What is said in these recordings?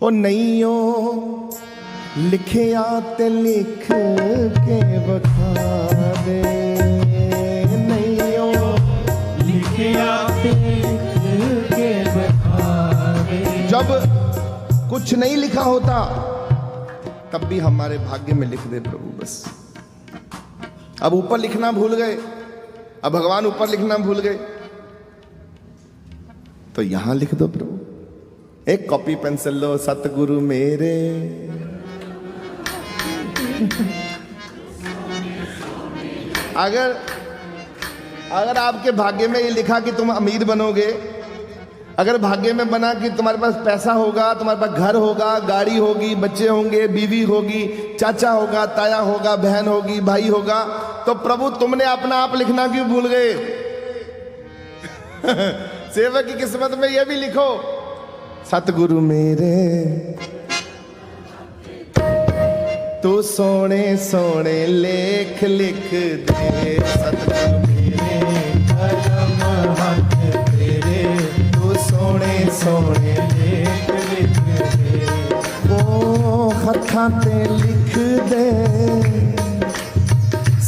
ओ नईयो लिखिया ते लिख के बखा दे, नईयो लिखिया ते लिख के बखा दे। जब कुछ नहीं लिखा होता तब भी हमारे भाग्य में लिख दे प्रभु बस। अब ऊपर लिखना भूल गए, अब भगवान ऊपर लिखना भूल गए, तो यहां लिख दो प्रभु। एक कॉपी पेंसिल लो, सतगुरु मेरे अगर आपके भाग्य में ये लिखा कि तुम अमीर बनोगे, अगर भाग्य में बना कि तुम्हारे पास पैसा होगा, तुम्हारे पास घर होगा, गाड़ी होगी, बच्चे होंगे, बीवी होगी, चाचा होगा, ताया होगा, बहन होगी, भाई होगा, तो प्रभु तुमने अपना आप लिखना क्यों भूल गए? सेवक की किस्मत में यह भी लिखो, सतगुरु मेरे तू सोने सोने लेख लिख दे, सतगुरु मेरे कलम हाथ तेरे, तू सोने सोने लेख लिख दे। ओ हत्थां ते लिख दे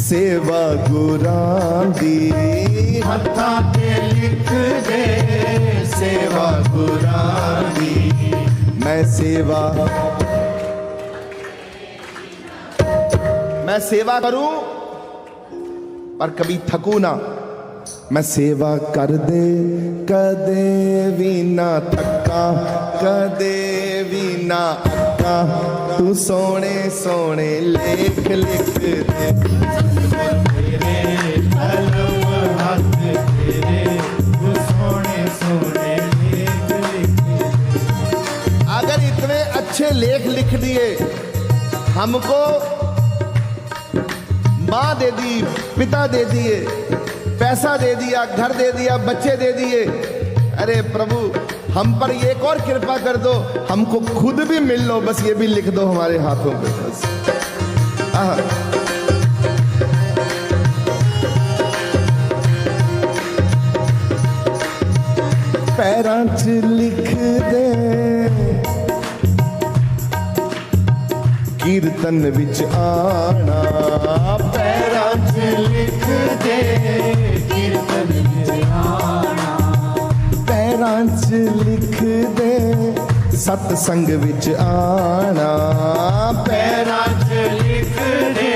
सेवा गुरां दी, हत्थां ते लिख दे सेवा गुरां दी। मैं सेवा करूं पर कभी थकू ना, मैं सेवा कर दे कदे भी ना थका, कदे भी ना अक्का, तू सोने सोने लेख लिख दे, तेरे कलम हाथ तेरे, तू सोने सोने लेख लिख दे। अगर इतने अच्छे लेख लिख दिए, हमको माँ दे दी, पिता दे दिए, पैसा दे दिया, घर दे दिया, बच्चे दे दिए, अरे प्रभु हम पर एक और कृपा कर दो, हमको खुद भी मिल लो, बस ये भी लिख दो हमारे हाथों पे बस। पैरां च लिख दे कीर्तन विच आना, पैरां च लिख दे कीर्तन विच आना, पैरां च लिख दे सतसंग विच आना, पैरां च लिख दे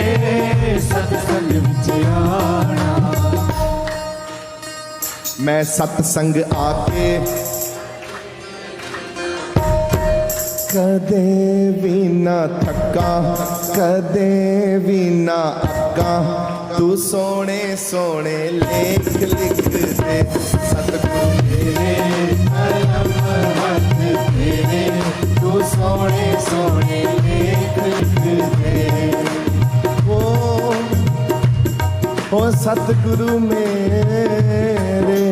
सत्संग विच आना। मैं सतसंग आके कदे भी ना थका, कदे भी ना अक्का, तू सोने सोने लेख लिख दे, सतगुरु मेरे कलम हाथ तेरे, तू सोने सोने लेख लिख दे। ओ सतगुरु मेरे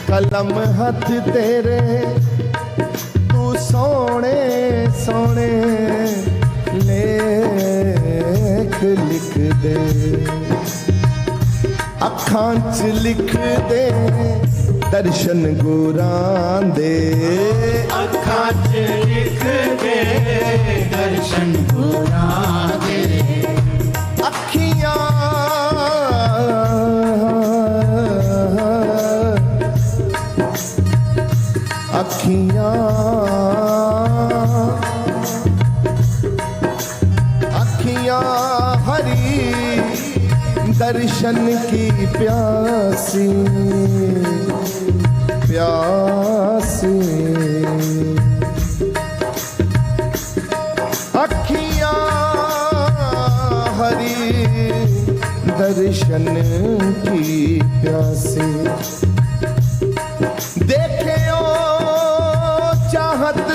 कलम हाथ तेरे, तू सोने सोने लेख लिख दे, अखां च लिख दे दर्शन गुरां दे, अखां च लिख दे दर्शन गुरां दे। अखियां अखियां अखियां हरी दर्शन की प्यासी प्यासी, अखियां हरी दर्शन की प्यासी, देखे चाहत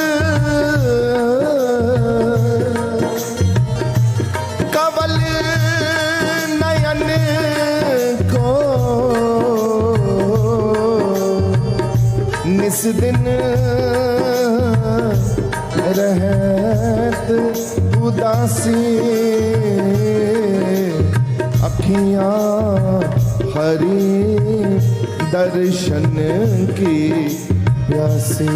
कवल नयन को, निस दिन रहत उदासी, अखियां हरी दर्शन की प्यासी।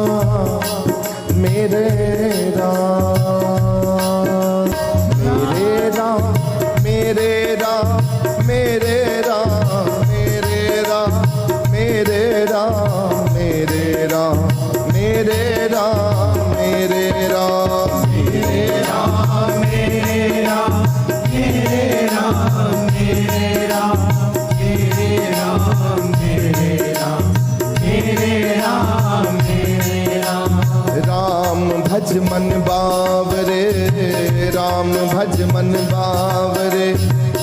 भज मन बावरे,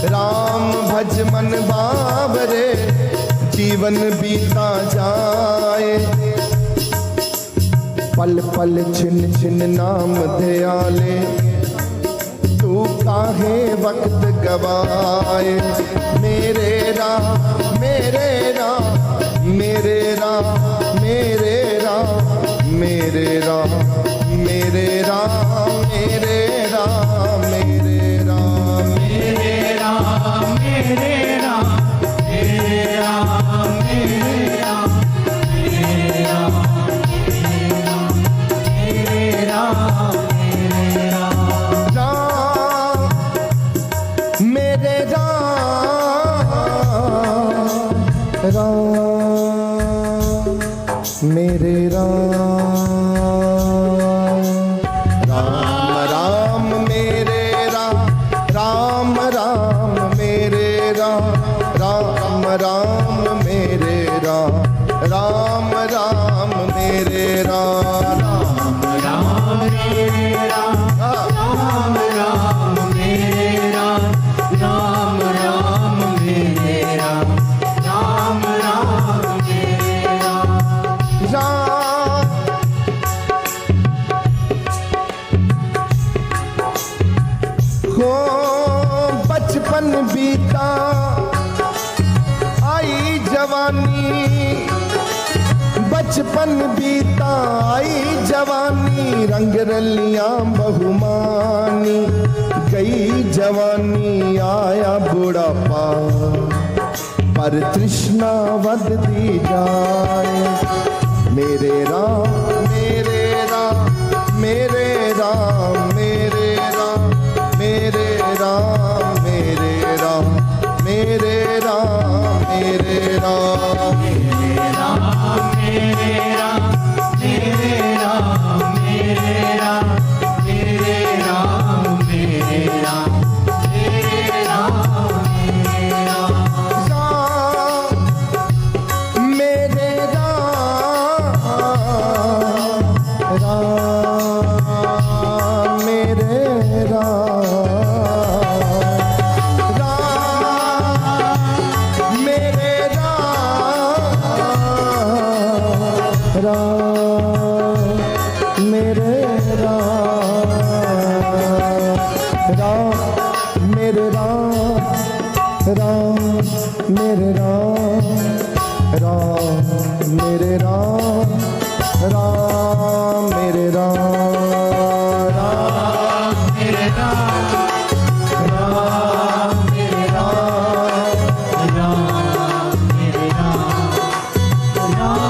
राम भज मन बावरे, जीवन बीता जाए। पल पल छिन छिन नाम ध्याले, तू काहे वक्त गवाए। मेरे राम मेरे राम मेरे राम मेरे राम मेरे राम मेरे राम मेरे राम मेरे राम मेरे राम मेरे राम मेरे राम मेरे राम मेरे राम मेरे राम मेरे राम राम मेरे राम राम मेरे राम राम राम मेरे राम राम राम मेरे राम राम राम मेरे राम राम राम मेरे राम राम मेरे राम राम राम मेरे राम राम राम मेरे राम राम राम मेरे राम राम हो बचपन बीता आई जवानी, बचपन बीता आई जवानी, रंग रलियां बहुमानी, गई जवानी आया बुढ़ापा, पर तृष्णा वधती जाए। मेरे राम मेरे राम मेरे राम मेरे राम मेरे राम मेरे राम मेरे राम मेरे राम मेरे राम मेरे राम मेरे राम मेरे राम मेरे राम मेरे राम मेरे राम मेरे राम राम मेरे राम राम मेरे राम राम मेरे राम राम मेरे राम राम मेरे राम राम मेरे राम राम मेरे राम राम मेरे राम राम मेरे राम राम मेरे राम राम मेरे राम राम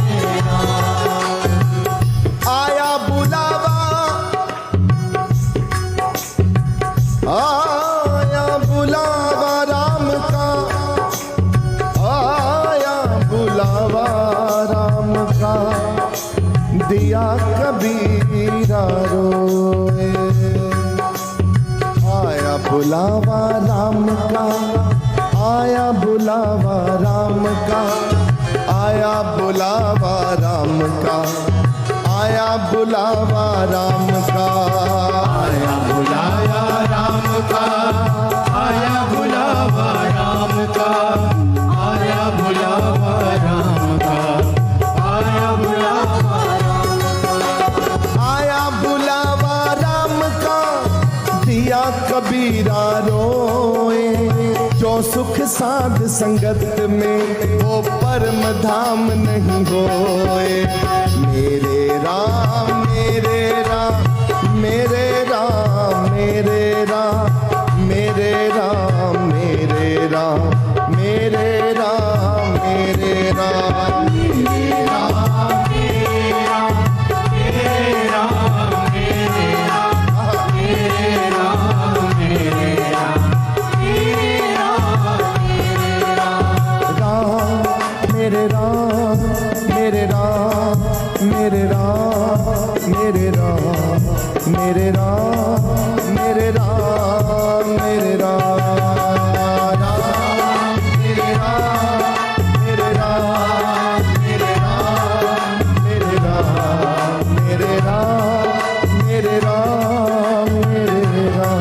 मेरे राम आया बुलावा आया बुलावा राम का, आया बुलावा राम का, दिया कबीरा रोए। आया बुलावा राम का, आया बुलावा राम का, आया बुलावा राम का, आया बुलावा राम का, आया बुलाया राम का, आया बुलावा राम का, आया बुलावा राम का, आया बुलावा राम का, आया बुलावा राम का, दिया कबीरा रोए। जो सुख साध संगत में वो परम धाम नहीं होए। मेरे राम मेरे राम मेरे राम मेरे राम मेरे राम मेरे राम मेरे राम मेरे राम मेरे राम मेरे राम मेरे राम मेरे राम मेरे राम मेरे राम मेरे राम मेरे राम राम मेरे राम मेरे राम मेरे राम मेरे राम मेरे राम मेरे राम मेरे राम राम मेरे राम मेरे राम मेरे राम मेरे राम मेरे राम मेरे राम मेरे राम